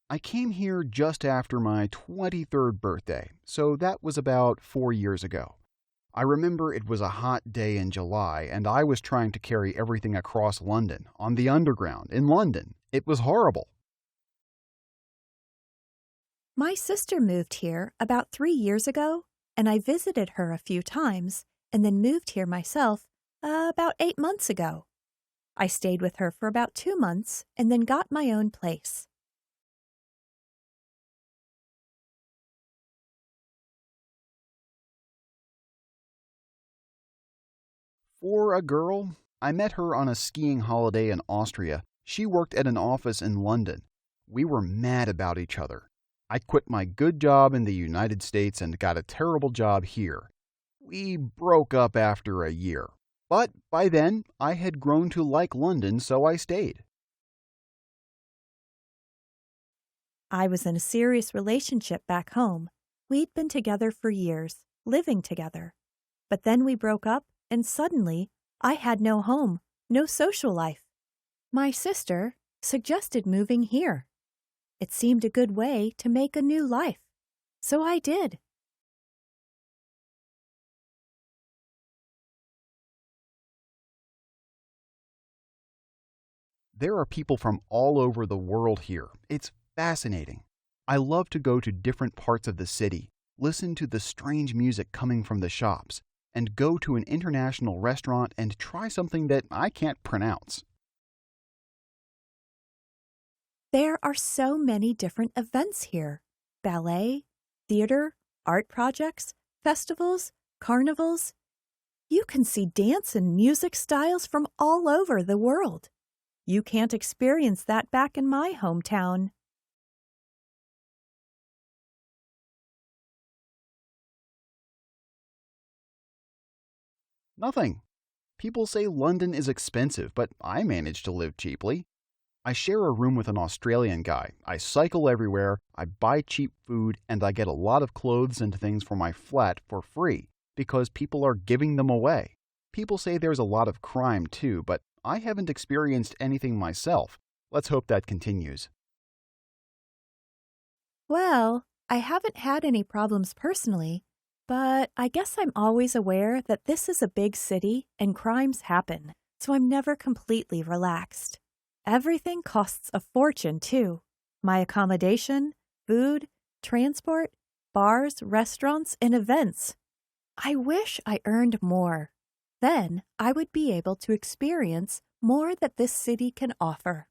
I came here just after my 23rd birthday, so that was about 4 years ago. I remember it was a hot day in July, and I was trying to carry everything across London, on the Underground, in London. It was horrible. My sister moved here about 3 years ago, and I visited her a few times and then moved here myself about 8 months ago. I stayed with her for about 2 months and then got my own place. For a girl, I met her on a skiing holiday in Austria. She worked at an office in London. We were mad about each other. I quit my good job in the United States and got a terrible job here. We broke up after a year. But by then, I had grown to like London, so I stayed. I was in a serious relationship back home. We'd been together for years, living together. But then we broke up, and suddenly, I had no home, no social life. My sister suggested moving here. It seemed a good way to make a new life. So I did. There are people from all over the world here. It's fascinating. I love to go to different parts of the city, listen to the strange music coming from the shops, and go to an international restaurant and try something that I can't pronounce. There are so many different events here. Ballet, theater, art projects, festivals, carnivals. You can see dance and music styles from all over the world. You can't experience that back in my hometown. Nothing. People say London is expensive, but I manage to live cheaply. I share a room with an Australian guy. I cycle everywhere, I buy cheap food, and I get a lot of clothes and things for my flat for free because people are giving them away. People say there's a lot of crime too, but I haven't experienced anything myself. Let's hope that continues. Well, I haven't had any problems personally, but I guess I'm always aware that this is a big city and crimes happen, so I'm never completely relaxed. Everything costs a fortune, too. My accommodation, food, transport, bars, restaurants, and events. I wish I earned more. Then I would be able to experience more that this city can offer.